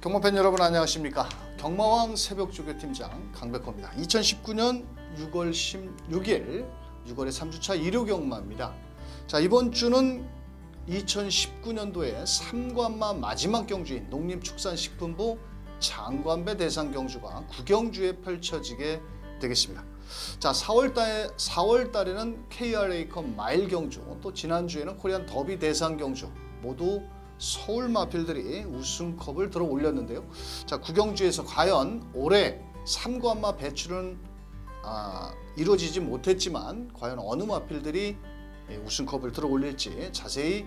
경마팬 여러분 안녕하십니까. 경마왕 새벽조교팀장 강백호입니다. 2019년 6월 16일 6월의 3주차 일요경마입니다. 자, 이번 주는 2019년도에 3관마 마지막 경주인 농림축산식품부 장관배 대상 경주가 구경주에 펼쳐지게 되겠습니다. 자, 4월달에는 KRA컵 마일 경주, 또 지난주에는 코리안 더비 대상 경주 모두 서울 마필들이 우승컵을 들어 올렸는데요. 자, 구경주에서 과연 올해 3관마 배출은 이루어지지 못했지만 과연 어느 마필들이 우승컵을 들어 올릴지 자세히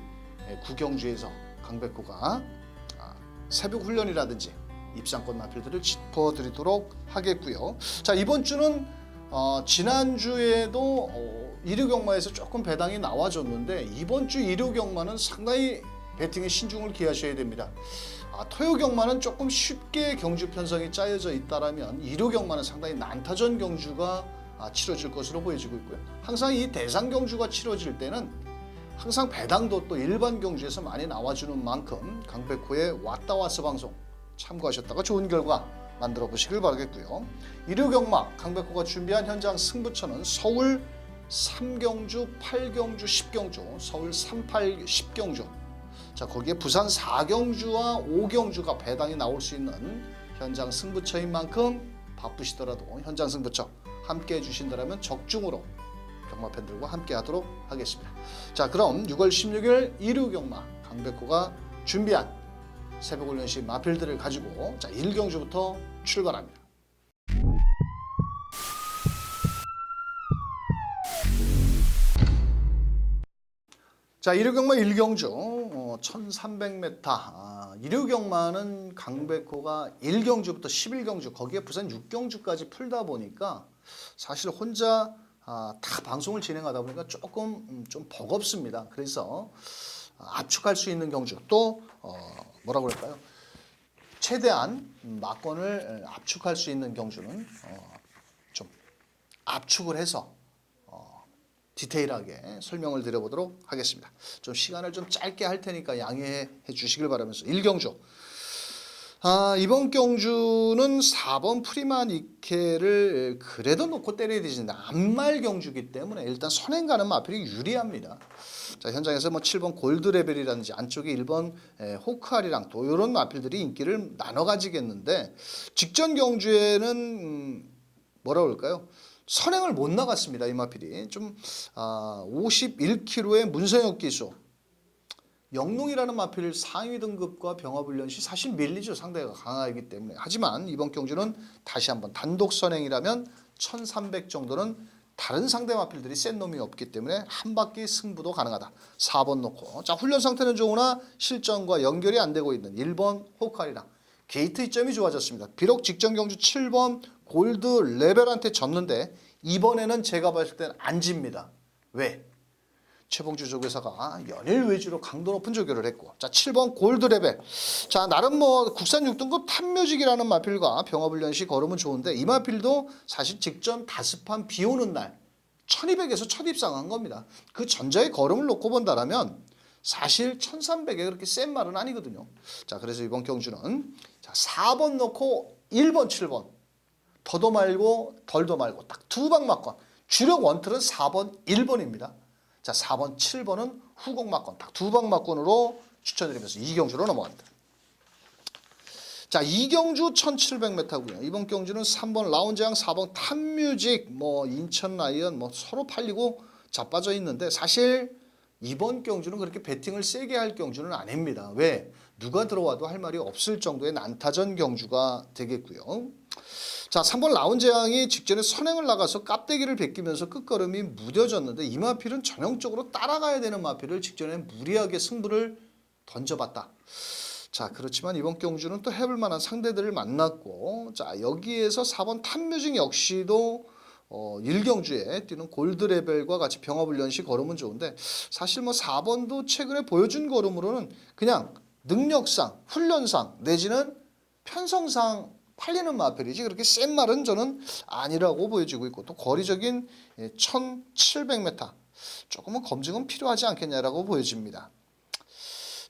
구경주에서 강백호가 새벽 훈련이라든지 입상권 마필들을 짚어드리도록 하겠고요. 자, 이번 주는 지난주에도 일요경마에서 조금 배당이 나와줬는데 이번 주 일요경마는 상당히 배팅에 신중을 기하셔야 됩니다. 토요경마는 조금 쉽게 경주 편성이 짜여져 있다라면 일요경마는 상당히 난타전 경주가 치러질 것으로 보여지고 있고요. 항상 이 대상 경주가 치러질 때는 항상 배당도 또 일반 경주에서 많이 나와주는 만큼 강백호의 왔다왔어 방송 참고하셨다가 좋은 결과 만들어 보시길 바라겠고요. 일요경마 강백호가 준비한 현장 승부처는 서울 3경주, 8경주, 10경주, 서울 3, 8, 10경주. 자, 거기에 부산 4경주와 5경주가 배당이 나올 수 있는 현장 승부처인 만큼 바쁘시더라도 현장 승부처 함께 해주신다면 적중으로 경마팬들과 함께 하도록 하겠습니다. 자, 그럼 6월 16일 일요경마 강백호가 준비한 새벽훈련시 마필들을 가지고 자 1경주부터 출발합니다. 자, 일요경마 1경주 1300m. 일요경마는 강백호가 1경주부터 11경주 거기에 부산 6경주까지 풀다 보니까 사실 혼자 다 방송을 진행하다 보니까 조금 좀 버겁습니다. 그래서 압축할 수 있는 경주 또 뭐라고 할까요? 최대한 막권을 압축할 수 있는 경주는 좀 압축을 해서 디테일하게 설명을 드려보도록 하겠습니다. 좀 시간을 좀 짧게 할 테니까 양해해 주시길 바라면서 1경주. 이번 경주는 4번 프리만 이케를 그래도 놓고 때려야 되는데 안말 경주이기 때문에 일단 선행 가는 마필이 유리합니다. 자, 현장에서 뭐 7번 골드레벨이라든지 안쪽에 1번 호크알이랑 또 이런 마필들이 인기를 나눠 가지겠는데 직전 경주에는 뭐라고 할까요? 선행을 못 나갔습니다. 이 마필이 좀 51kg의 문성혁 기수 영농이라는 마필 상위 등급과 병합훈련 시 사실 밀리죠. 상대가 강하기 때문에. 하지만 이번 경주는 다시 한번 단독 선행이라면 1300 정도는 다른 상대 마필들이 센 놈이 없기 때문에 한 바퀴 승부도 가능하다. 4번 놓고. 자, 훈련 상태는 좋으나 실전과 연결이 안 되고 있는 1번 호칼이랑 게이트 이점이 좋아졌습니다. 비록 직전 경주 7번 골드 레벨한테 졌는데 이번에는 제가 봤을 때는 안 집니다. 왜? 최봉주 조교사가 연일 외주로 강도 높은 조교를 했고, 자 7번 골드 레벨. 자, 나름 뭐 국산 6등급 탑뮤직이라는 마필과 병합훈련 시 걸으면 좋은데 이 마필도 사실 직전 다습한 비 오는 날 1200에서 첫 입상한 겁니다. 그 전자의 걸음을 놓고 본다라면 사실 1300에 그렇게 센 말은 아니거든요. 자, 그래서 이번 경주는 자 4번 놓고 1번 7번 더도 말고 덜도 말고 딱 두 방 막권. 주력 원틀은 4번 1번입니다. 자, 4번 7번은 후공 막권 딱 두 방 막권으로 추천드리면서 2경주로 넘어갑니다. 자, 2경주 1700m고요. 이번 경주는 3번 라운지앙, 4번 탑뮤직, 뭐 인천 라이언 뭐 서로 팔리고 자빠져 있는데 사실 이번 경주는 그렇게 배팅을 세게 할 경주는 아닙니다. 왜? 누가 들어와도 할 말이 없을 정도의 난타전 경주가 되겠고요. 자, 3번 라운지앙이 직전에 선행을 나가서 깝대기를 베끼면서 끝걸음이 무뎌졌는데 이 마필은 전형적으로 따라가야 되는 마필을 직전에 무리하게 승부를 던져봤다. 자, 그렇지만 이번 경주는 또 해볼 만한 상대들을 만났고, 자, 여기에서 4번 탑뮤직 역시도 1경주에 뛰는 골드레벨과 같이 병합훈련 시 걸으면 좋은데 사실 뭐 4번도 최근에 보여준 걸음으로는 그냥 능력상, 훈련상 내지는 편성상 팔리는 마필이지 그렇게 센 말은 저는 아니라고 보여지고 있고 또 거리적인 1700m 조금은 검증은 필요하지 않겠냐라고 보여집니다.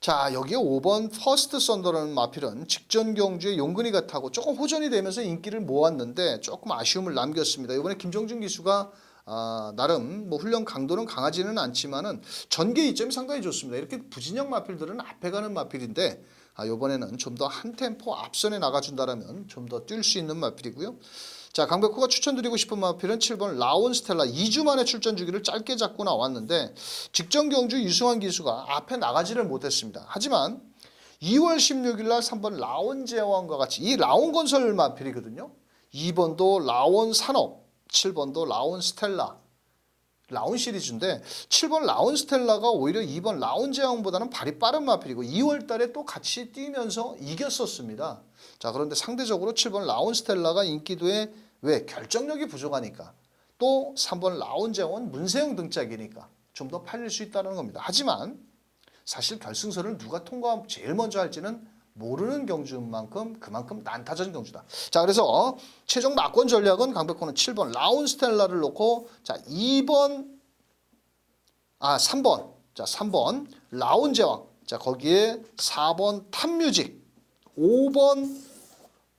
자, 여기에 5번 퍼스트 썬더라는 마필은 직전 경주에 용근이가 타고 조금 호전이 되면서 인기를 모았는데 조금 아쉬움을 남겼습니다. 이번에 김정준 기수가 나름 뭐 훈련 강도는 강하지는 않지만은 전개 이점이 상당히 좋습니다. 이렇게 부진형 마필들은 앞에 가는 마필인데 이번에는 좀 더 한 템포 앞선에 나가준다라면 좀 더 뛸 수 있는 마필이고요. 자, 강백호가 추천드리고 싶은 마필은 7번 라온 스텔라. 2주 만에 출전 주기를 짧게 잡고 나왔는데 직전 경주 유승환 기수가 앞에 나가지를 못했습니다. 하지만 2월 16일 날 3번 라온 제왕과 같이 이 라온 건설 마필이거든요. 2번도 라온 산업, 7번도 라온 스텔라. 라온 시리즈인데 7번 라온 스텔라가 오히려 2번 라온 제왕보다는 발이 빠른 마필이고 2월 달에 또 같이 뛰면서 이겼었습니다. 자, 그런데 상대적으로 7번 라온 스텔라가 인기도에 왜 결정력이 부족하니까 또 3번 라온 제왕은 문세영 등짝이니까 좀 더 팔릴 수 있다는 겁니다. 하지만 사실 결승선을 누가 통과하면 제일 먼저 할지는 모르는 경주인 만큼 그만큼 난타전 경주다. 자, 그래서 최종 막권 전략은 강백호는 7번 라온 스텔라를 놓고 자 3번 자 3번 라온 제왕 자 거기에 4번 탑뮤직 5번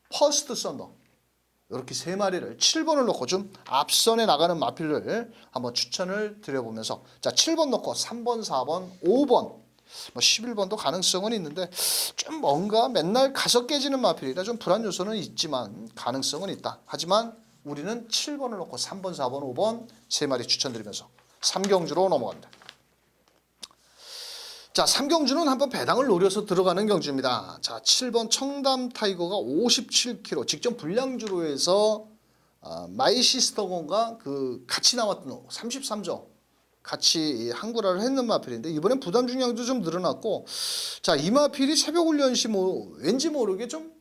퍼스트 썬더 이렇게 세 마리를 7번을 놓고 좀 앞선에 나가는 마필을 한번 추천을 드려보면서 자 7번 놓고 3번 4번 5번 뭐 11번도 가능성은 있는데 좀 뭔가 맨날 가서 깨지는 마필이라 좀 불안 요소는 있지만 가능성은 있다. 하지만 우리는 7번을 놓고 3번, 4번, 5번 세 마리 추천드리면서 3경주로 넘어갑니다. 자, 3경주는 한번 배당을 노려서 들어가는 경주입니다. 자, 7번 청담 타이거가 57kg 직전 불량주로 해서 마이시스터건과 그 같이 나왔던 33점 같이 항구라를 했는 마필인데 이번엔 부담 중량도 좀 늘어났고 자, 이 마필이 새벽 훈련 시 뭐 왠지 모르게 좀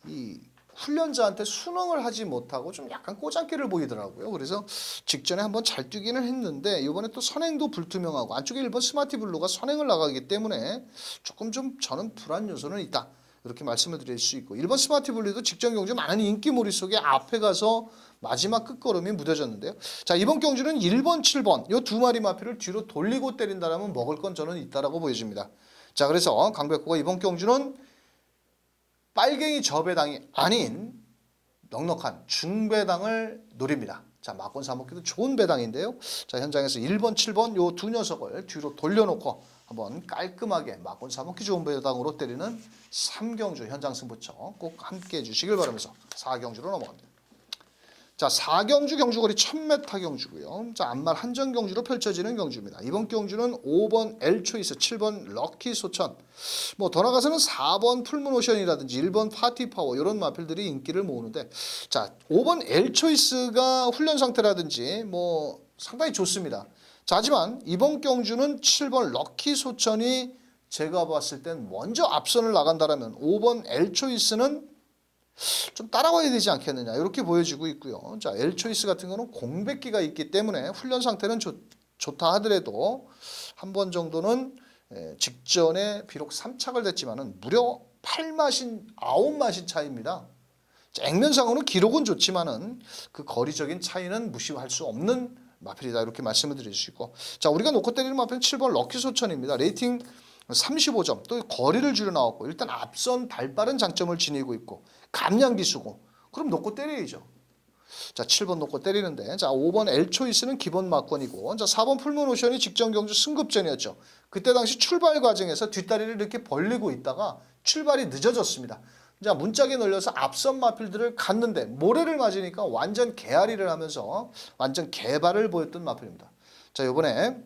이 훈련자한테 순응을 하지 못하고 좀 약간 꼬장기를 보이더라고요. 그래서 직전에 한번 잘 뛰기는 했는데 이번에 또 선행도 불투명하고 안쪽에 1번 스마티 블루가 선행을 나가기 때문에 조금 좀 저는 불안 요소는 있다. 이렇게 말씀을 드릴 수 있고 1번 스마티 블루도 직전 경주 많은 인기몰이 속에 앞에 가서 마지막 끝걸음이 무뎌졌는데요. 자, 이번 경주는 1번, 7번 이 두 마리 마필을 뒤로 돌리고 때린다면 먹을 건 저는 있다라고 보여집니다. 자, 그래서 강백호가 이번 경주는 빨갱이 저배당이 아닌 넉넉한 중배당을 노립니다. 자, 막권 사먹기도 좋은 배당인데요. 자, 현장에서 1번, 7번 요 두 녀석을 뒤로 돌려놓고 한번 깔끔하게 막권 사먹기 좋은 배당으로 때리는 3경주 현장 승부처 꼭 함께 해주시길 바라면서 4경주로 넘어갑니다. 자, 4경주 경주거리 1000m 경주고요. 자, 안말 한정 경주로 펼쳐지는 경주입니다. 이번 경주는 5번 엘초이스, 7번 럭키 소천, 뭐 더 나가서는 4번 풀문오션이라든지 1번 파티파워 이런 마필들이 인기를 모으는데 자, 5번 엘초이스가 훈련 상태라든지 뭐 상당히 좋습니다. 자, 하지만 이번 경주는 7번 럭키 소천이 제가 봤을 땐 먼저 앞선을 나간다라면 5번 엘초이스는 좀 따라와야 되지 않겠느냐 이렇게 보여지고 있고요. 자, 엘초이스 같은 거는 공백기가 있기 때문에 훈련 상태는 좋다 하더라도 한 번 정도는 직전에 비록 3착을 됐지만은 무려 8마신 9마신 차이입니다. 액면상으로는 기록은 좋지만은 그 거리적인 차이는 무시할 수 없는 마필이다 이렇게 말씀을 드릴 수 있고 자, 우리가 놓고 때리는 마필은 7번 럭키 소천입니다. 레이팅 35점 또 거리를 줄여 나왔고 일단 앞선 발빠른 장점을 지니고 있고 감량 기수고 그럼 놓고 때려야죠. 자, 7번 놓고 때리는데 자, 5번 엘초이스는 기본 막권이고 자, 4번 풀문오션이 직전 경주 승급전이었죠. 그때 당시 출발 과정에서 뒷다리를 이렇게 벌리고 있다가 출발이 늦어졌습니다. 자, 문짝에 널려서 앞선 마필들을 갔는데 모래를 맞으니까 완전 개아리를 하면서 완전 개발을 보였던 마필입니다. 자, 이번에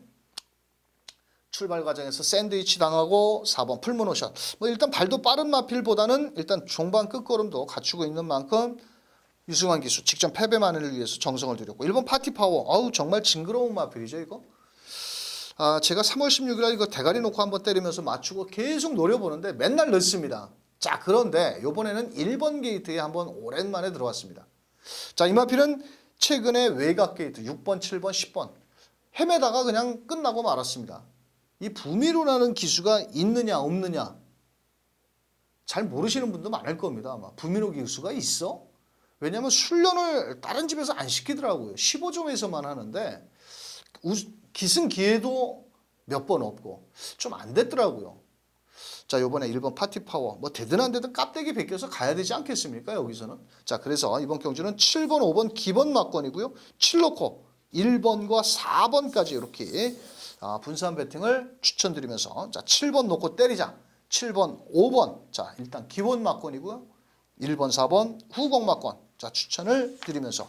출발 과정에서 샌드위치 당하고 4번 풀문오션 뭐 일단 발도 빠른 마필보다는 일단 종반 끝걸음도 갖추고 있는 만큼 유승환 기수 직전 패배만을 위해서 정성을 들였고 1번 파티파워 아우 정말 징그러운 마필이죠 이거. 제가 3월 16일에 이거 대가리 놓고 한번 때리면서 맞추고 계속 노려보는데 맨날 넣습니다. 자, 그런데 이번에는 1번 게이트에 한번 오랜만에 들어왔습니다. 자, 이 마필은 최근에 외곽 게이트 6번, 7번, 10번 헤매다가 그냥 끝나고 말았습니다. 이 부미로라는 기수가 있느냐 없느냐 잘 모르시는 분도 많을 겁니다. 아마 부미로 기수가 있어? 왜냐하면 훈련을 다른 집에서 안 시키더라고요. 15점에서만 하는데 기승기에도 몇 번 없고 좀 안 됐더라고요. 자, 요번에 1번 파티파워 뭐 되든 안 되든 깝대기 베껴서 가야 되지 않겠습니까? 여기서는. 자, 그래서 이번 경주는 7번, 5번 기본 막건이고요. 7 놓고 1번과 4번까지 이렇게 분산 배팅을 추천드리면서 자, 7번 놓고 때리자. 7번, 5번. 자, 일단 기본 막건이고요. 1번, 4번 후공 막건. 자, 추천을 드리면서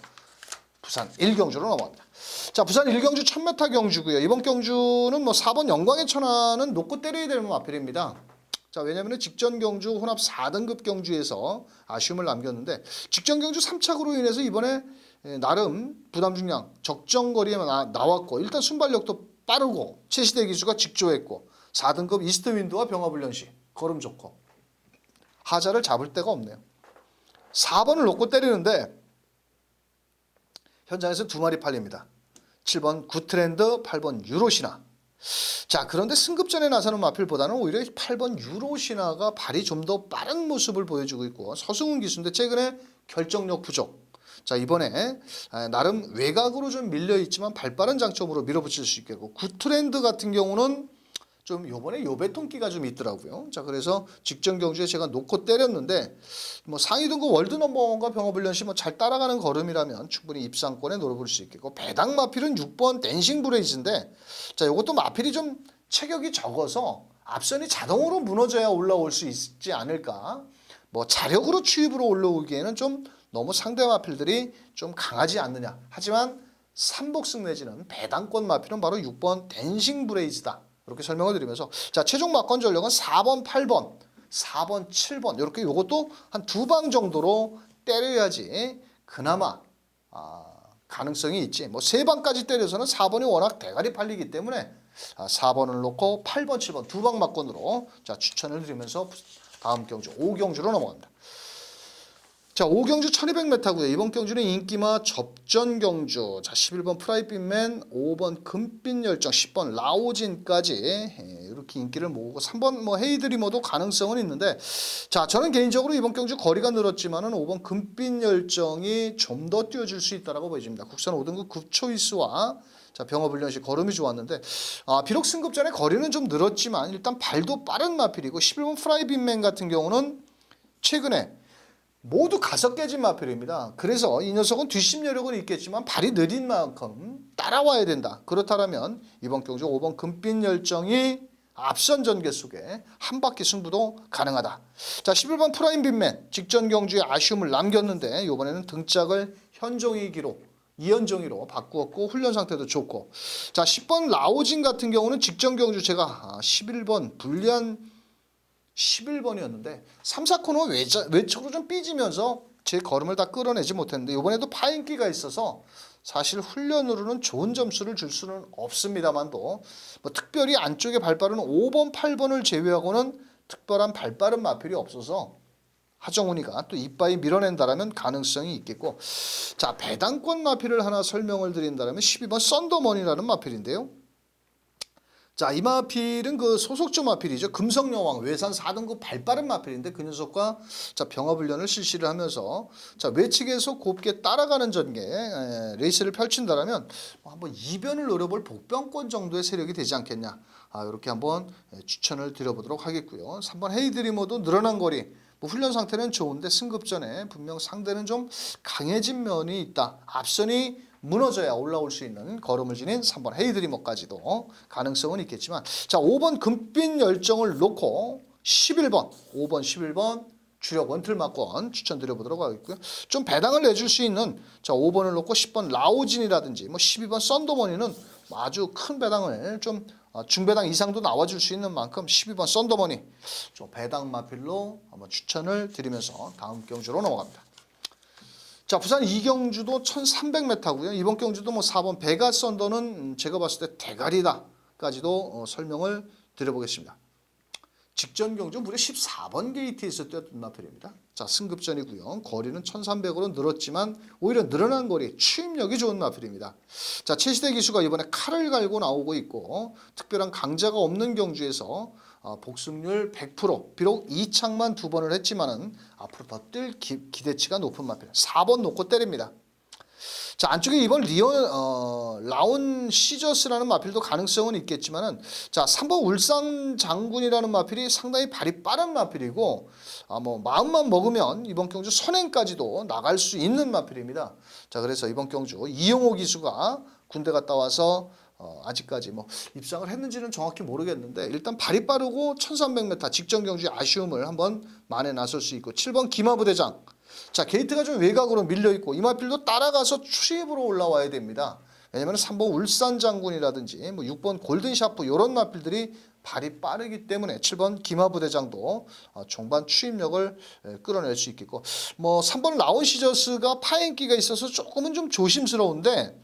부산 1경주로 넘어갑니다. 자, 부산 1경주 1000m 경주고요. 이번 경주는 뭐 4번 영광의 천하는 놓고 때려야 되는 마필입니다. 자, 왜냐하면 직전 경주 혼합 4등급 경주에서 아쉬움을 남겼는데 직전 경주 3착으로 인해서 이번에 나름 부담 중량 적정 거리에 나왔고 일단 순발력도 빠르고 최시대 기수가 직조했고 4등급 이스트 윈드와 병화불련시 걸음 좋고 하자를 잡을 데가 없네요. 4번을 놓고 때리는데 현장에서 두 마리 팔립니다. 7번 구트렌드, 8번 유로시나. 자, 그런데 승급전에 나서는 마필보다는 오히려 8번 유로시나가 발이 좀 더 빠른 모습을 보여주고 있고 서승훈 기수인데 최근에 결정력 부족. 자, 이번에 나름 외곽으로 좀 밀려있지만 발빠른 장점으로 밀어붙일 수 있겠고 구트렌드 같은 경우는 좀 요번에 요배통기가 좀 있더라고요. 자, 그래서 직전 경주에 제가 놓고 때렸는데 뭐 상위 등급 월드 넘버원과 병어불련시 뭐 잘 따라가는 걸음이라면 충분히 입상권에 노려볼 수 있겠고 배당 마필은 6번 댄싱 브레이즈인데 자, 요것도 마필이 좀 체격이 적어서 앞선이 자동으로 무너져야 올라올 수 있지 않을까. 뭐 자력으로 추입으로 올라오기에는 좀 너무 상대 마필들이 좀 강하지 않느냐. 하지만 3복승 내지는 배당권 마필은 바로 6번 댄싱 브레이즈다. 이렇게 설명을 드리면서 자, 최종 막건 전력은 4번, 8번, 4번, 7번 이렇게 요것도 한 두 방 정도로 때려야지 그나마 가능성이 있지. 뭐 세 방까지 때려서는 4번이 워낙 대가리 팔리기 때문에 4번을 놓고 8번, 7번 두 방 막건으로 자, 추천을 드리면서 다음 경주 5경주로 넘어갑니다. 자, 5경주 1200m고요. 이번 경주는 인기마 접전 경주. 자, 11번 프라이빗맨, 5번 금빛 열정, 10번 라오진까지 이렇게 인기를 모으고 3번 뭐 헤이드리머도 가능성은 있는데 자, 저는 개인적으로 이번 경주 거리가 늘었지만은 5번 금빛 열정이 좀 더 뛰어줄 수 있다라고 보여집니다. 국산 5등급 굿초이스와 자, 병어불련시 걸음이 좋았는데 비록 승급 전에 거리는 좀 늘었지만 일단 발도 빠른 마필이고 11번 프라이빗맨 같은 경우는 최근에 모두 가서 깨진 마필입니다. 그래서 이 녀석은 뒷심 여력은 있겠지만 발이 느린 만큼 따라와야 된다. 그렇다면 이번 경주 5번 금빛 열정이 앞선 전개 속에 한 바퀴 승부도 가능하다. 자, 11번 프라임 빈맨 직전 경주에 아쉬움을 남겼는데 이번에는 등짝을 현종이기로 이현종이로 바꾸었고 훈련 상태도 좋고 자, 10번 라오진 같은 경우는 직전 경주 제가 11번 불리한 11번이었는데 3, 4코너 외척으로 좀 삐지면서 제 걸음을 다 끌어내지 못했는데 이번에도 파인기가 있어서 사실 훈련으로는 좋은 점수를 줄 수는 없습니다만도 뭐 특별히 안쪽에 발빠른 5번, 8번을 제외하고는 특별한 발빠른 마필이 없어서 하정훈이가 또 이빠이 밀어낸다라면 가능성이 있겠고 자, 배당권 마필을 하나 설명을 드린다면 12번 썬더머니라는 마필인데요. 자, 이 마필은 그 소속주 마필이죠. 금성여왕 외산 4등급 발빠른 마필인데 그 녀석과 자, 병합훈련을 실시를 하면서 자, 외측에서 곱게 따라가는 전개 레이스를 펼친다라면 한번 이변을 노려볼 복병권 정도의 세력이 되지 않겠냐. 이렇게 한번 추천을 드려보도록 하겠고요. 3번 헤이드리머도 늘어난 거리 뭐 훈련 상태는 좋은데 승급 전에 분명 상대는 좀 강해진 면이 있다. 앞선이 무너져야 올라올 수 있는 걸음을 지닌 3번 헤이드리머까지도 가능성은 있겠지만 자, 5번 금빛 열정을 놓고 11번 5번 11번 주력 원틀막권 추천드려보도록 하겠고요. 좀 배당을 내줄 수 있는 자, 5번을 놓고 10번 라오진이라든지 뭐 12번 썬더머니는 아주 큰 배당을 좀 중배당 이상도 나와줄 수 있는 만큼 12번 썬더머니 좀 배당 마필로 한번 추천을 드리면서 다음 경주로 넘어갑니다. 자, 부산 2경주도 1300m고요. 이번 경주도 뭐 4번 베가 썬더는 제가 봤을 때 대가리다까지도 설명을 드려보겠습니다. 직전 경주 무려 14번 게이트에서 뛰었던 마필입니다. 자, 승급전이고요. 거리는 1300으로 늘었지만 오히려 늘어난 거리, 추임력이 좋은 마필입니다. 자, 최시대 기수가 이번에 칼을 갈고 나오고 있고 특별한 강자가 없는 경주에서 복승률 100% 비록 2착만 2번을 했지만은 앞으로 더 뛸 기대치가 높은 마필 4번 놓고 때립니다. 자, 안쪽에 이번 라운 시저스라는 마필도 가능성은 있겠지만은, 자, 3번 울산 장군이라는 마필이 상당히 발이 빠른 마필이고, 뭐 마음만 먹으면 이번 경주 선행까지도 나갈 수 있는 마필입니다. 자, 그래서 이번 경주 이용호 기수가 군대 갔다 와서 아직까지 뭐 입상을 했는지는 정확히 모르겠는데, 일단 발이 빠르고 1300m 직전 경주의 아쉬움을 한번 만에 나설 수 있고, 7번 김하부대장. 자, 게이트가 좀 외곽으로 밀려있고 이 마필도 따라가서 추입으로 올라와야 됩니다. 왜냐하면 3번 울산 장군이라든지 뭐 6번 골든샤프 이런 마필들이 발이 빠르기 때문에 7번 김하부대장도 종반 추입력을 끌어낼 수 있겠고, 뭐 3번 라운시저스가 파행기가 있어서 조금은 좀 조심스러운데,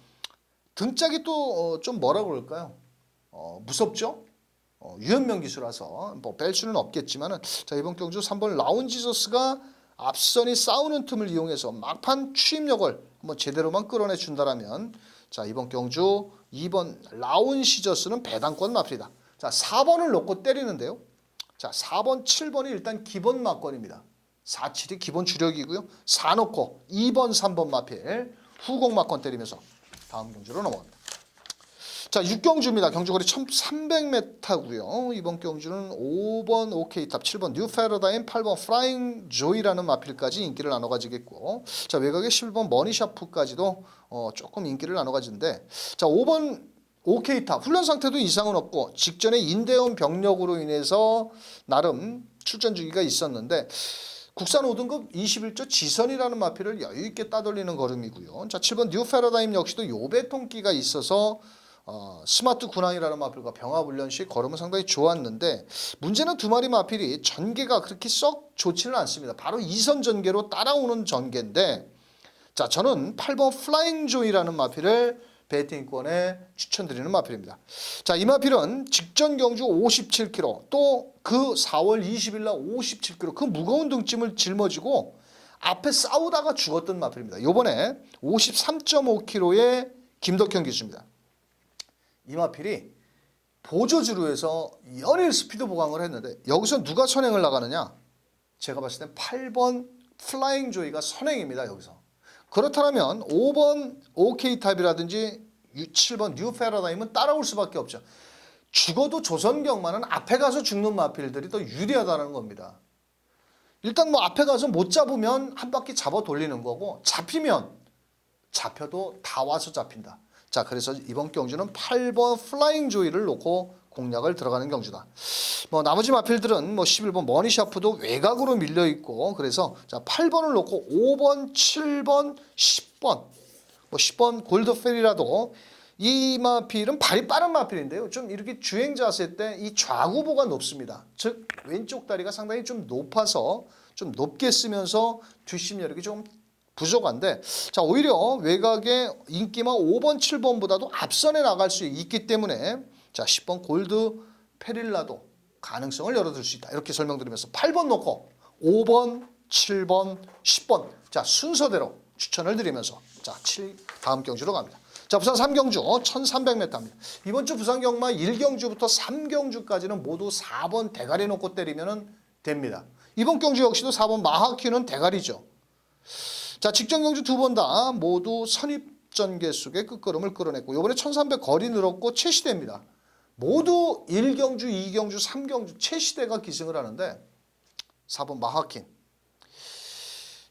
등짝이 또 좀 뭐라 그럴까요? 무섭죠? 유연명 기수라서 뭐 뺄 수는 없겠지만은, 자, 이번 경주 3번 라운지저스가 앞선이 싸우는 틈을 이용해서 막판 추임력을 한번 제대로만 끌어내 준다라면, 자, 이번 경주 2번 라운시저스는 배당권 마필이다. 자, 4번을 놓고 때리는데요. 자, 4번, 7번이 일단 기본 막권입니다. 4, 7이 기본 주력이고요. 4 놓고 2번, 3번 마필 후공 막권 때리면서 다음 경주로 넘어갑니다. 자, 6경주입니다. 경주거리 1300m고요. 이번 경주는 5번 OK탑, 7번 뉴 패러다임, 8번 플라잉 조이라는 마필까지 인기를 나눠 가지겠고, 자, 외곽에 11번 머니샤프까지도 조금 인기를 나눠 가지는데, 자, 5번 OK탑 훈련 상태도 이상은 없고 직전에 인대원 병력으로 인해서 나름 출전 주기가 있었는데, 국산 5등급 21조 지선이라는 마필을 여유 있게 따돌리는 걸음이고요. 자, 7번 뉴 패러다임 역시도 요배통기가 있어서 스마트 군항이라는 마필과 병합훈련 시 걸음은 상당히 좋았는데, 문제는 두 마리 마필이 전개가 그렇게 썩 좋지는 않습니다. 바로 2선 전개로 따라오는 전개인데, 자, 저는 8번 플라잉 조이라는 마필을 배팅권에 추천드리는 마필입니다. 자, 이 마필은 직전 경주 57kg, 또 그 4월 20일 날 57kg 그 무거운 등짐을 짊어지고 앞에 싸우다가 죽었던 마필입니다. 요번에 53.5kg의 김덕현 기수입니다. 이 마필이 보조주루에서 연일 스피드 보강을 했는데, 여기서 누가 선행을 나가느냐? 제가 봤을 땐 8번 플라잉 조이가 선행입니다. 여기서. 그렇다면 5번 OK탑이라든지 7번 뉴 패러다임은 따라올 수밖에 없죠. 죽어도 조선경마는 앞에 가서 죽는 마필들이 더 유리하다는 겁니다. 일단 뭐 앞에 가서 못 잡으면 한 바퀴 잡아 돌리는 거고, 잡히면 잡혀도 다 와서 잡힌다. 자, 그래서 이번 경주는 8번 플라잉 조이를 놓고 공략을 들어가는 경주다. 뭐 나머지 마필들은 뭐 11번 머니샤프도 외곽으로 밀려 있고, 그래서 자, 8번을 놓고 5번, 7번, 10번, 뭐 10번 골드페리라도, 이 마필은 발이 빠른 마필인데요. 좀 이렇게 주행 자세 때 이 좌구보가 높습니다. 즉 왼쪽 다리가 상당히 좀 높아서 좀 높게 쓰면서 뒷심 여력이 좀 부족한데, 자, 오히려 외곽의 인기만 5번, 7번보다도 앞선에 나갈 수 있기 때문에, 자, 10번 골드 페릴라도 가능성을 열어둘 수 있다. 이렇게 설명드리면서 8번 놓고 5번, 7번, 10번, 자, 순서대로 추천을 드리면서, 자, 다음 경주로 갑니다. 자, 부산 3경주 1300m입니다. 이번 주 부산 경마 1경주부터 3경주까지는 모두 4번 대가리 놓고 때리면 됩니다. 이번 경주 역시도 4번 마하큐는 대가리죠. 자, 직전 경주 두 번 다 모두 선입전개 속에 끝걸음을 끌어냈고, 이번에 1300 거리 늘었고 최시대입니다. 모두 1경주, 2경주, 3경주 최시대가 기승을 하는데, 4번 마하킨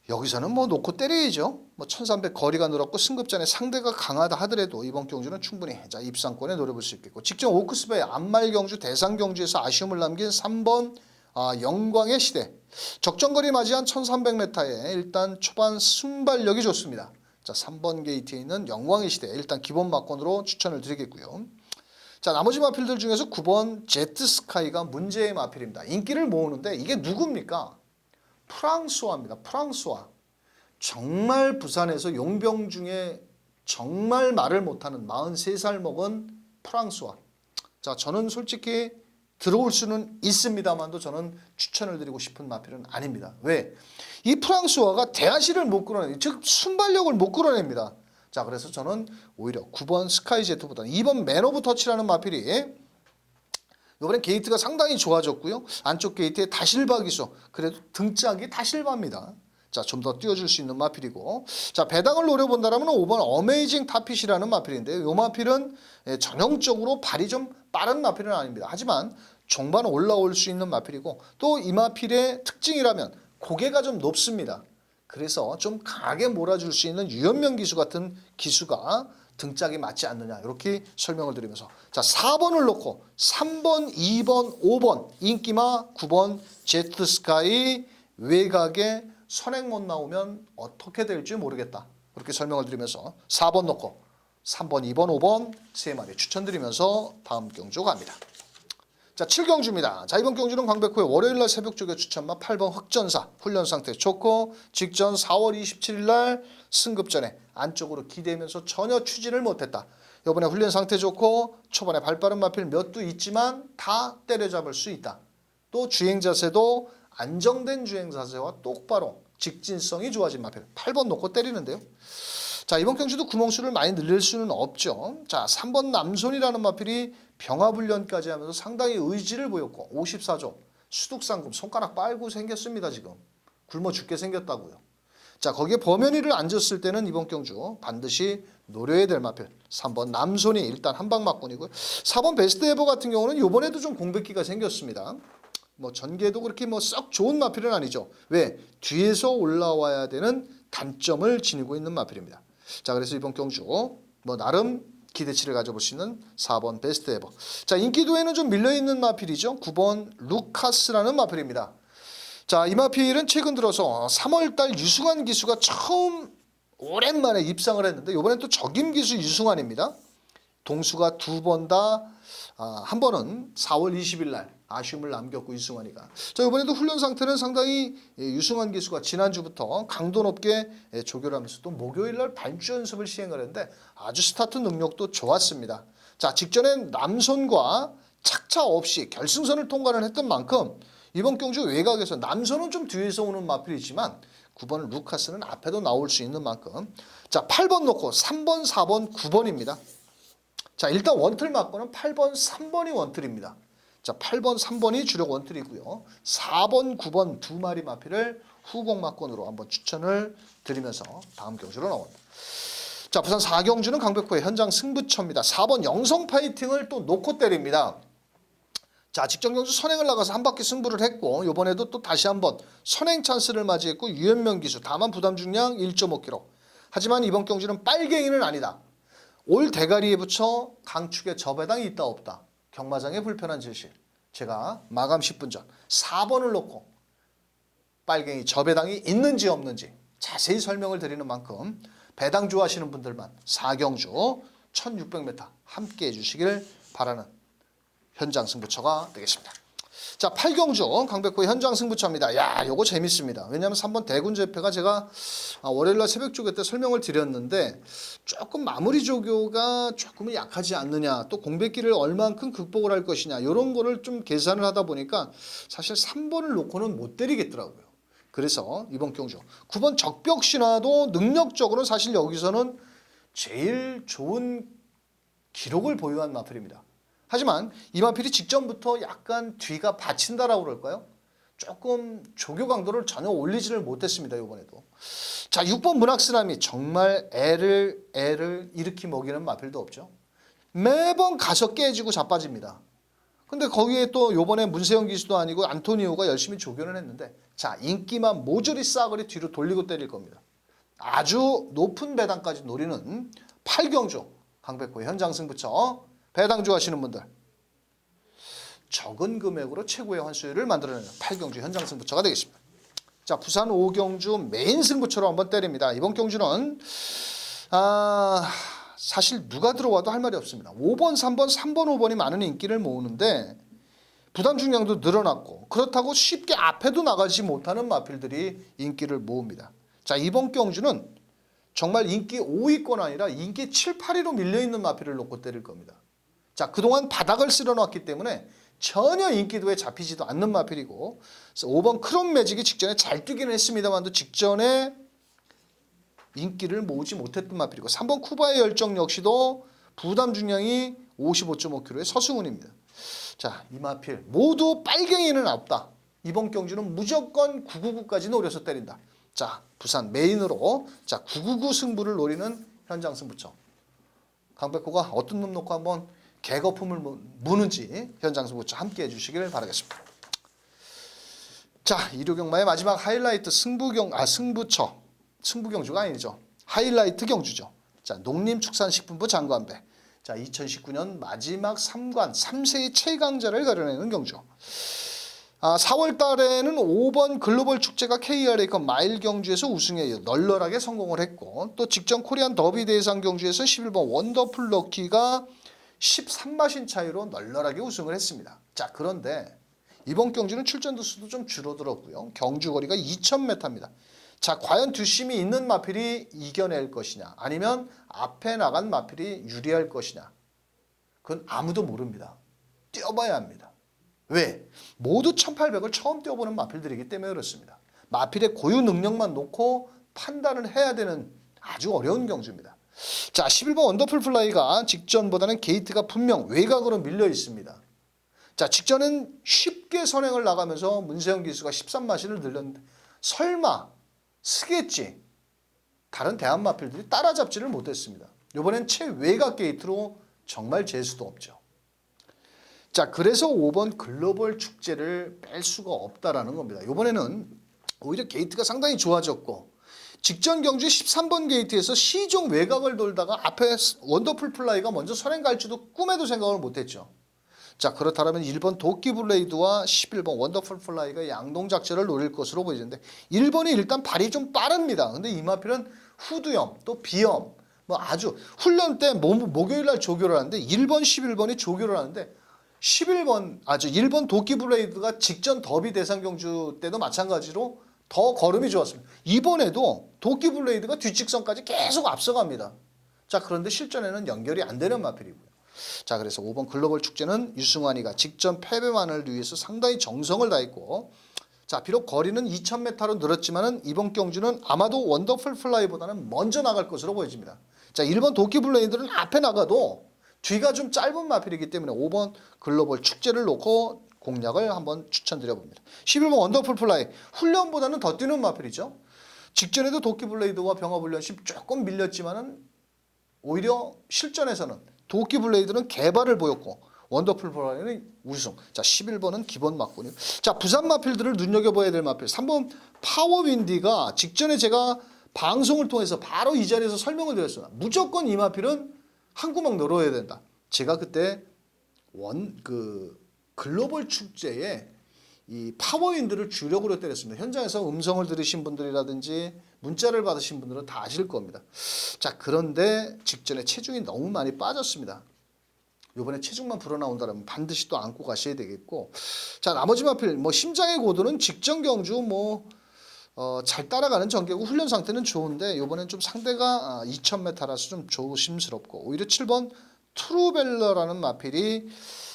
여기서는 뭐 놓고 때려야죠. 뭐 1300 거리가 늘었고 승급전에 상대가 강하다 하더라도 이번 경주는 충분히, 자, 입상권에 노려볼 수 있겠고, 직전 오크스베이 안말 경주, 대상 경주에서 아쉬움을 남긴 3번 영광의 시대. 적정거리 맞이한 1300m에 일단 초반 순발력이 좋습니다. 자, 3번 게이트에 있는 영광의 시대 일단 기본 막권으로 추천을 드리겠고요. 자, 나머지 마필들 중에서 9번 제트스카이가 문제의 마필입니다. 인기를 모으는데 이게 누굽니까? 프랑스와입니다. 프랑스와. 정말 부산에서 용병 중에 정말 말을 못하는 43살 먹은 프랑스와. 자, 저는 솔직히 들어올 수는 있습니다만도 저는 추천을 드리고 싶은 마필은 아닙니다. 왜? 이 프랑스와가 대하시를 못 끌어내요. 즉 순발력을 못 끌어냅니다. 자, 그래서 저는 오히려 9번 스카이제트보다는 2번 맨 오브 터치라는 마필이 이번엔 게이트가 상당히 좋아졌고요. 안쪽 게이트에 다실바 기수, 그래도 등짝이 다실바입니다. 자, 좀 더 띄워줄 수 있는 마필이고. 자, 배당을 노려본다라면 5번 어메이징 타핏이라는 마필인데요. 이 마필은 전형적으로 발이 좀 빠른 마필은 아닙니다. 하지만 종반 올라올 수 있는 마필이고 또 이 마필의 특징이라면 고개가 좀 높습니다. 그래서 좀 강하게 몰아줄 수 있는 유연명 기수 같은 기수가 등짝이 맞지 않느냐 이렇게 설명을 드리면서 자 4번을 놓고 3번, 2번, 5번 인기마 9번 제트스카이 외곽에 선행 못 나오면 어떻게 될지 모르겠다. 그렇게 설명을 드리면서 4번 놓고 3번, 2번, 5번 세 마리 추천드리면서 다음 경주 갑니다. 자 7경주입니다. 자 이번 경주는 광백호의 월요일날 새벽 쪽에 추천마 8번 흑전사 훈련 상태 좋고 직전 4월 27일날 승급 전에 안쪽으로 기대면서 전혀 추진을 못했다. 이번에 훈련 상태 좋고 초반에 발빠른 마필 몇 두 있지만 다 때려잡을 수 있다. 또 주행 자세도 안정된 주행 자세와 똑바로 직진성이 좋아진 마필 8번 놓고 때리는데요. 자 이번 경주도 구멍수를 많이 늘릴 수는 없죠. 자 3번 남손이라는 마필이 병합훈련까지 하면서 상당히 의지를 보였고 54조 수둑상금 손가락 빨고 생겼습니다. 지금 굶어 죽게 생겼다고요. 자 거기에 범현이를 앉았을 때는 이번 경주 반드시 노려야 될 마필 3번 남손이 일단 한방 막군이고요. 4번 베스트 에버 같은 경우는 이번에도 좀 공백기가 생겼습니다. 뭐 전개도 그렇게 뭐 썩 좋은 마필은 아니죠. 왜? 뒤에서 올라와야 되는 단점을 지니고 있는 마필입니다. 자 그래서 이번 경주 뭐 나름 기대치를 가져볼 수 있는 4번 베스트 에버. 자 인기도에는 좀 밀려있는 마필이죠. 9번 루카스라는 마필입니다. 자 이 마필은 최근 들어서 3월달 유승환 기수가 처음 오랜만에 입상을 했는데 이번엔 또 적임 기수 유승환입니다. 동수가 두 번 다 한 번은 4월 20일 날 아쉬움을 남겼고 유승환이가 자 이번에도 훈련 상태는 상당히 유승환 기수가 지난주부터 강도 높게 조교를 하면서 또 목요일 날 반주 연습을 시행을 했는데 아주 스타트 능력도 좋았습니다. 자 직전엔 남손과 착차 없이 결승선을 통과를 했던 만큼 이번 경주 외곽에서 남손은 좀 뒤에서 오는 마필이지만 9번 루카스는 앞에도 나올 수 있는 만큼 자 8번 놓고 3번, 4번, 9번입니다. 자 일단 원틀 맞고는 8번, 3번이 원틀입니다. 자 8번, 3번이 주력 원틀이고요. 4번, 9번 두 마리 마필을 후공 막권으로 한번 추천을 드리면서 다음 경주로 나옵니다. 자 부산 4경주는 강백호의 현장 승부처입니다. 4번 영성 파이팅을 또 놓고 때립니다. 자 직전 경주 선행을 나가서 한 바퀴 승부를 했고 이번에도 또 다시 한번 선행 찬스를 맞이했고 유연명 기수 다만 부담 중량 1.5kg. 하지만 이번 경주는 빨갱이는 아니다. 올 대가리에 붙여 강축에 저배당이 있다 없다. 경마장의 불편한 진실. 제가 마감 10분 전 4번을 놓고 빨갱이 저배당이 있는지 없는지 자세히 설명을 드리는 만큼 배당 좋아하시는 분들만 4경주 1600m 함께 해주시길 바라는 현장 승부처가 되겠습니다. 자 8경주 강백호의 현장 승부처입니다. 야 요거 재밌습니다. 왜냐하면 3번 대군제패가 제가 월요일날 새벽 조교 때 설명을 드렸는데 조금 마무리 조교가 조금은 약하지 않느냐 또 공백기를 얼만큼 극복을 할 것이냐 이런 거를 좀 계산을 하다 보니까 사실 3번을 놓고는 못 때리겠더라고요. 그래서 이번 경주 9번 적벽신화도 능력적으로는 사실 여기서는 제일 좋은 기록을 보유한 마필입니다. 하지만 이 마필이 직전부터 약간 뒤가 받친다라고 그럴까요? 조금 조교 강도를 전혀 올리지를 못했습니다. 이번에도. 자 6번 문학스남이 정말 애를 일으키 먹이는 마필도 없죠. 매번 가서 깨지고 자빠집니다. 근데 거기에 또 이번에 문세영 기수도 아니고 안토니오가 열심히 조교는 했는데 자 인기만 모조리 싸그리 뒤로 돌리고 때릴 겁니다. 아주 높은 배당까지 노리는 8경주 강백호의 현장 승부처 배당 좋아하시는 분들 적은 금액으로 최고의 환수율을 만들어내는 8경주 현장 승부처가 되겠습니다. 자 부산 5경주 메인 승부처로 한번 때립니다. 이번 경주는 사실 누가 들어와도 할 말이 없습니다. 5번, 3번, 5번이 많은 인기를 모으는데 부담 중량도 늘어났고 그렇다고 쉽게 앞에도 나가지 못하는 마필들이 인기를 모읍니다. 자 이번 경주는 정말 인기 5위권 아니라 인기 7, 8위로 밀려있는 마필을 놓고 때릴 겁니다. 자 그동안 바닥을 쓸어놨기 때문에 전혀 인기도에 잡히지도 않는 마필이고 5번 크롬 매직이 직전에 잘 뛰기는 했습니다만 직전에 인기를 모으지 못했던 마필이고 3번 쿠바의 열정 역시도 부담 중량이 55.5kg의 서승훈입니다. 자 이 마필 모두 빨갱이는 없다. 이번 경주는 무조건 999까지 노려서 때린다. 자, 부산 메인으로 자 999 승부를 노리는 현장 승부처. 강백호가 어떤 놈 놓고 한번 개거품을 무는지 현장 승부처 함께 해주시길 바라겠습니다. 자, 일요경마의 마지막 하이라이트 승부처. 승부경주가 아니죠. 하이라이트 경주죠. 자, 농림축산식품부 장관배. 자, 2019년 마지막 3세의 최강자를 가려내는 경주. 4월 달에는 5번 글로벌 축제가 KRA컵 마일 경주에서 우승에 널널하게 성공을 했고, 또 직전 코리안 더비 대상 경주에서 11번 원더풀 럭키가 13마신 차이로 널널하게 우승을 했습니다. 자, 그런데 이번 경주는 출전도 수도 좀 줄어들었고요. 경주 거리가 2000m입니다. 자, 과연 뒷심이 있는 마필이 이겨낼 것이냐, 아니면 앞에 나간 마필이 유리할 것이냐, 그건 아무도 모릅니다. 뛰어봐야 합니다. 왜? 모두 1800을 처음 뛰어보는 마필들이기 때문에 그렇습니다. 마필의 고유 능력만 놓고 판단을 해야 되는 아주 어려운 경주입니다. 자, 11번 원더풀 플라이가 직전보다는 게이트가 분명 외곽으로 밀려 있습니다. 자, 직전엔 쉽게 선행을 나가면서 문세영 기수가 13마신을 늘렸는데 설마 쓰겠지, 다른 대한 마필들이 따라잡지를 못했습니다. 이번엔 최외곽 게이트로 정말 재수도 없죠. 자, 그래서 5번 글로벌 축제를 뺄 수가 없다라는 겁니다. 이번에는 오히려 게이트가 상당히 좋아졌고, 직전 경주 13번 게이트에서 시종 외곽을 돌다가 앞에 원더풀 플라이가 먼저 선행 갈지도 꿈에도 생각을 못했죠. 자, 그렇다면 1번 도끼 블레이드와 11번 원더풀 플라이가 양동작전을 노릴 것으로 보이는데, 1번이 일단 발이 좀 빠릅니다. 근데 이 마필은 후두염 또 비염 뭐 아주 훈련 때 목요일 날 조교를 하는데 1번 11번이 조교를 하는데 1번 도끼 블레이드가 직전 더비 대상 경주 때도 마찬가지로 더 걸음이 좋았습니다. 이번에도 도끼 블레이드가 뒷직선까지 계속 앞서갑니다. 자, 그런데 실전에는 연결이 안 되는 마필이고요. 자, 그래서 5번 글로벌 축제는 유승환이가 직전 패배만을 위해서 상당히 정성을 다했고, 자, 비록 거리는 2000m로 늘었지만은 이번 경주는 아마도 원더풀 플라이보다는 먼저 나갈 것으로 보여집니다. 자, 1번 도끼 블레이드는 앞에 나가도 뒤가 좀 짧은 마필이기 때문에 5번 글로벌 축제를 놓고 공략을 한번 추천드려 봅니다. 11번 원더풀 플라이, 훈련보다는 더 뛰는 마필이죠. 직전에도 도끼 블레이드와 병합훈련시 조금 밀렸지만은 오히려 실전에서는 도끼 블레이드는 개발을 보였고 원더풀 플라이는 우승. 자, 11번은 기본 막군이요. 자, 부산 마필들을 눈여겨봐야 될 마필 3번 파워윈디가 직전에 제가 방송을 통해서 바로 이 자리에서 설명을 드렸습니다. 무조건 이 마필은 한 구멍 늘어야 된다. 제가 그때 글로벌 축제에 이 파워윈드를 주력으로 때렸습니다. 현장에서 음성을 들으신 분들이라든지 문자를 받으신 분들은 다 아실 겁니다. 자, 그런데 직전에 체중이 너무 많이 빠졌습니다. 이번에 체중만 불어나온다면 반드시 또 안고 가셔야 되겠고, 자, 나머지 마필 심장의 고도는 직전 경주 잘 따라가는 전개고 훈련 상태는 좋은데 이번엔 좀 상대가 2000m라서 좀 조심스럽고, 오히려 7번 트루벨러라는 마필이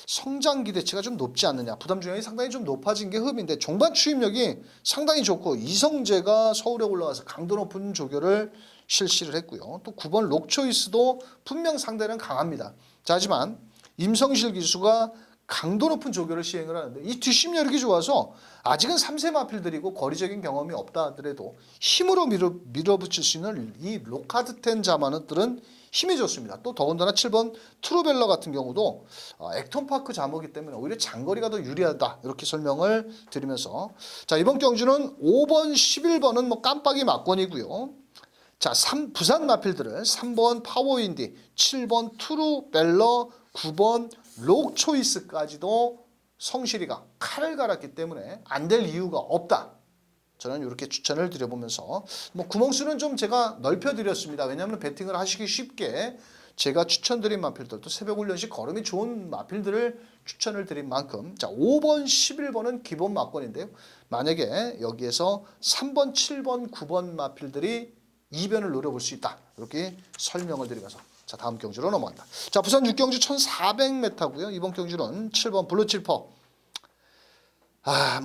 성장 기대치가 좀 높지 않느냐, 부담 중량이 상당히 좀 높아진 게 흠인데 종반 추입력이 상당히 좋고, 이성재가 서울에 올라와서 강도 높은 조교를 실시를 했고요. 또 9번 록초이스도 분명 상대는 강합니다. 자, 하지만 임성실 기수가 강도 높은 조교를 시행을 하는데 이 뒷심여력이 좋아서 아직은 3세 마필들이고 거리적인 경험이 없다 하더라도 힘으로 밀어붙일 수 있는 이 로카드10 자마너들은 힘이 좋습니다. 또 더군다나 7번 트루벨러 같은 경우도 액톤파크 자모기 때문에 오히려 장거리가 더 유리하다, 이렇게 설명을 드리면서, 자, 이번 경주는 5번 11번은 깜빡이 막권이고요. 자, 부산 마필들을 3번 파워윈디, 7번 트루벨러, 9번 록초이스까지도 성실이가 칼을 갈았기 때문에 안 될 이유가 없다. 저는 이렇게 추천을 드려보면서 구멍수는 좀 제가 넓혀드렸습니다. 왜냐하면 배팅을 하시기 쉽게 제가 추천드린 마필들도 새벽 훈련시 걸음이 좋은 마필들을 추천을 드린 만큼, 자, 5번 11번은 기본 막권인데요. 만약에 여기에서 3번 7번 9번 마필들이 이변을 노려볼 수 있다, 이렇게 설명을 드리면서, 자, 다음 경주로 넘어간다. 자, 부산 6경주 1400m고요. 이번 경주는 7번 블루칠퍼.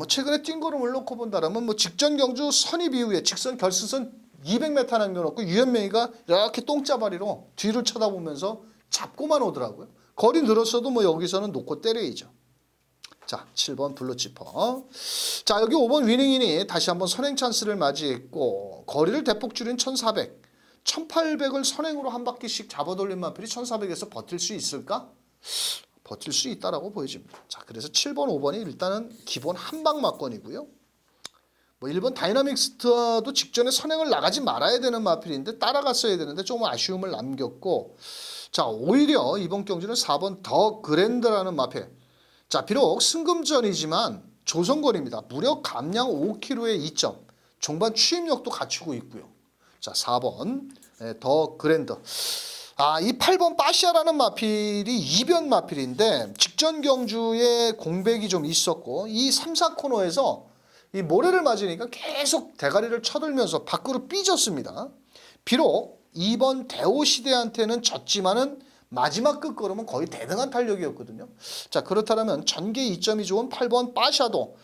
최근에 뛴 걸음을 놓고 본다라면 직전 경주 선입 이후에 직선 결승선 200m 남겨놓고 유현명이가 이렇게 똥짜바리로 뒤를 쳐다보면서 잡고만 오더라고요. 거리 늘었어도 여기서는 놓고 때려야죠. 자, 7번 블루치퍼. 자, 여기 5번 위닝이니 다시 한번 선행 찬스를 맞이했고 거리를 대폭 줄인 1400. 1800을 선행으로 한 바퀴씩 잡아돌린 마필이 1400에서 버틸 수 있을까? 버틸 수 있다라고 보여집니다. 자, 그래서 7번, 5번이 일단은 기본 한방 막건이고요. 뭐 1번 다이나믹스타도 직전에 선행을 나가지 말아야 되는 마필인데 따라갔어야 되는데 조금 아쉬움을 남겼고, 자, 오히려 이번 경주는 4번 더 그랜드라는 마필. 자, 비록 승금전이지만 조선거리입니다. 무려 감량 5km의 2점, 종반 추임력도 갖추고 있고요. 자, 4번 더 그랜드. 이 8번 빠시아라는 마필이 이변 마필인데 직전 경주에 공백이 좀 있었고 이 3, 4코너에서 이 모래를 맞으니까 계속 대가리를 쳐들면서 밖으로 삐졌습니다. 비록 2번 대오시대한테는 졌지만은 마지막 끝걸음은 거의 대등한 탄력이었거든요. 자, 그렇다면 전개 이점이 좋은 8번 빠샤도,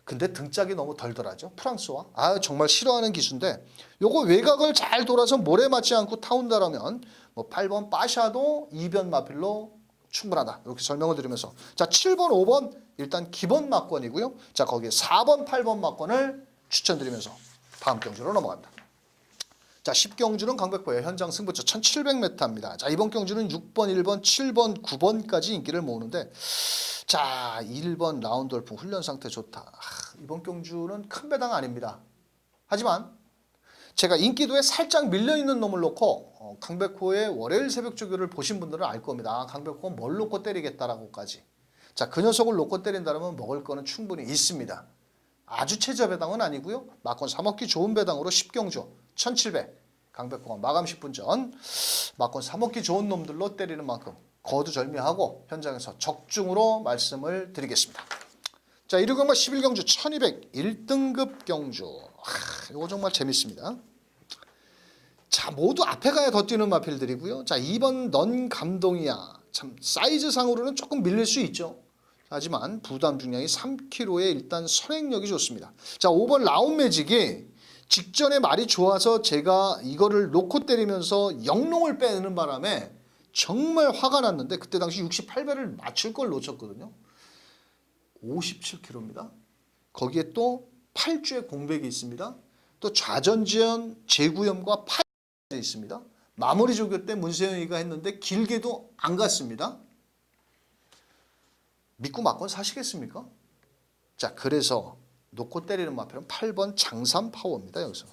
근데 등짝이 너무 덜덜하죠. 프랑스와 정말 싫어하는 기수인데 요거 외곽을 잘 돌아서 모래 맞지 않고 타온다라면 뭐 8번 빠샤도 이변 마필로 충분하다 이렇게 설명을 드리면서, 자, 7번 5번 일단 기본 막권이고요. 자, 거기에 4번 8번 막권을 추천드리면서 다음 경주로 넘어갑니다. 자, 10경주는 강백호의 현장 승부처 1700m입니다. 자, 이번 경주는 6번, 1번, 7번, 9번까지 인기를 모으는데, 자, 1번 라운드월프 훈련 상태 좋다. 이번 경주는 큰 배당 아닙니다. 하지만 제가 인기도에 살짝 밀려있는 놈을 놓고 강백호의 월요일 새벽 조교를 보신 분들은 알 겁니다. 강백호가 뭘 놓고 때리겠다라고까지. 자, 그 녀석을 놓고 때린다면 먹을 거는 충분히 있습니다. 아주 최저 배당은 아니고요. 막권 사먹기 좋은 배당으로 10경주 1700. 강백호가 마감 10분 전 막권 사먹기 좋은 놈들로 때리는 만큼 거두절미하고 현장에서 적중으로 말씀을 드리겠습니다. 자, 1위경마 11경주 1200 1등급 경주. 이거 정말 재밌습니다. 자, 모두 앞에 가야 더 뛰는 마필들이고요. 자, 2번 넌 감동이야. 참 사이즈상으로는 조금 밀릴 수 있죠. 하지만 부담 중량이 3kg에 일단 선행력이 좋습니다. 자, 5번 라운 매직이 직전에 말이 좋아서 제가 이거를 놓고 때리면서 영롱을 빼는 바람에 정말 화가 났는데 그때 당시 68배를 맞출 걸 놓쳤거든요. 57kg입니다. 거기에 또 8주의 공백이 있습니다. 또 좌전지연 제구염과 파이 있습니다. 마무리 조교 때 문세영이가 했는데 길게도 안 갔습니다. 믿고 막권 사시겠습니까? 자, 그래서 놓고 때리는 마필은 8번 장삼 파워입니다. 여기서.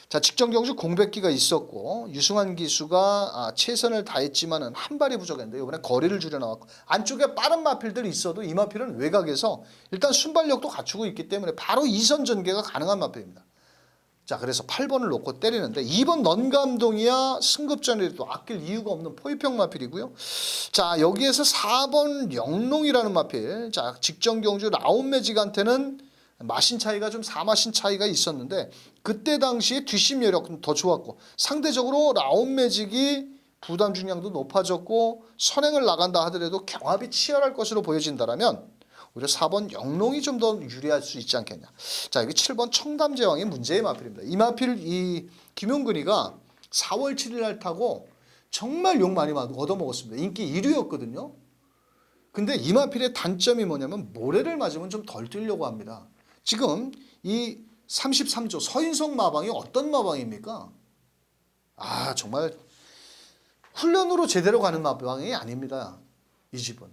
자, 직전 경주 공백기가 있었고 유승환 기수가 최선을 다했지만은 한 발이 부족했는데 이번에 거리를 줄여 나왔고 안쪽에 빠른 마필들이 있어도 이 마필은 외곽에서 일단 순발력도 갖추고 있기 때문에 바로 2선 전개가 가능한 마필입니다. 자, 그래서 8번을 놓고 때리는데 2번 넌감동이야 승급전에도 아낄 이유가 없는 포위평 마필이고요. 자, 여기에서 4번 영롱이라는 마필. 자, 직전 경주 라운 매직한테는 마신 차이가 좀 4마신 차이가 있었는데 그때 당시에 뒷심 여력은 더 좋았고 상대적으로 라운 매직이 부담 중량도 높아졌고 선행을 나간다 하더라도 경합이 치열할 것으로 보여진다라면 오히려 4번 영롱이 좀 더 유리할 수 있지 않겠냐. 자, 여기 7번 청담제왕이 문제의 마필입니다. 이 마필 이 김용근이가 4월 7일 날 타고 정말 욕 많이 얻어먹었습니다. 인기 1위였거든요. 근데 이 마필의 단점이 뭐냐면 모래를 맞으면 좀 덜 뛰려고 합니다. 지금 이 33조 서인성 마방이 어떤 마방입니까? 정말 훈련으로 제대로 가는 마방이 아닙니다. 이 집은.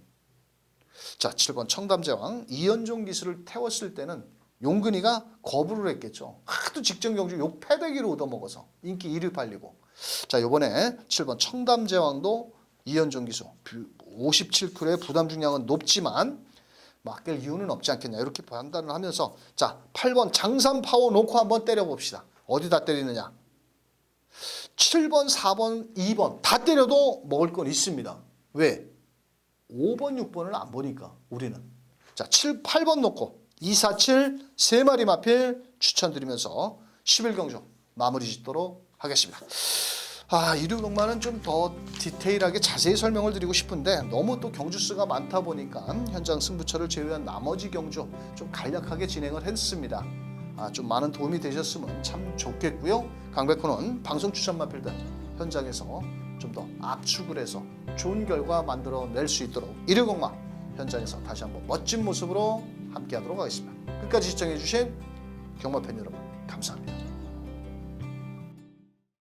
자, 7번 청담제왕 이현종 기수를 태웠을 때는 용근이가 거부를 했겠죠. 하도 직전 경주 욕 패대기로 얻어먹어서 인기 1위 팔리고. 자, 이번에 7번 청담제왕도 이현종 기수 57kg의 부담 중량은 높지만 맡길 이유는 없지 않겠냐 이렇게 판단을 하면서, 자, 8번 장삼 파워 놓고 한번 때려봅시다. 어디다 때리느냐. 7번 4번 2번 다 때려도 먹을 건 있습니다. 왜? 5번 6번을 안 보니까 우리는. 자, 7, 8번 놓고 2, 4, 7 3마리 마필 추천드리면서 11경주 마무리 짓도록 하겠습니다. 이륙동만은 좀 더 디테일하게 자세히 설명을 드리고 싶은데 너무 또 경주 수가 많다 보니까 현장 승부처를 제외한 나머지 경주 좀 간략하게 진행을 했습니다. 좀 많은 도움이 되셨으면 참 좋겠고요. 강백호는 방송 추천 마필들 현장에서 좀 더 압축을 해서 좋은 결과 만들어낼 수 있도록 1류공마 현장에서 다시 한번 멋진 모습으로 함께하도록 하겠습니다. 끝까지 시청해주신 경마팬 여러분 감사합니다.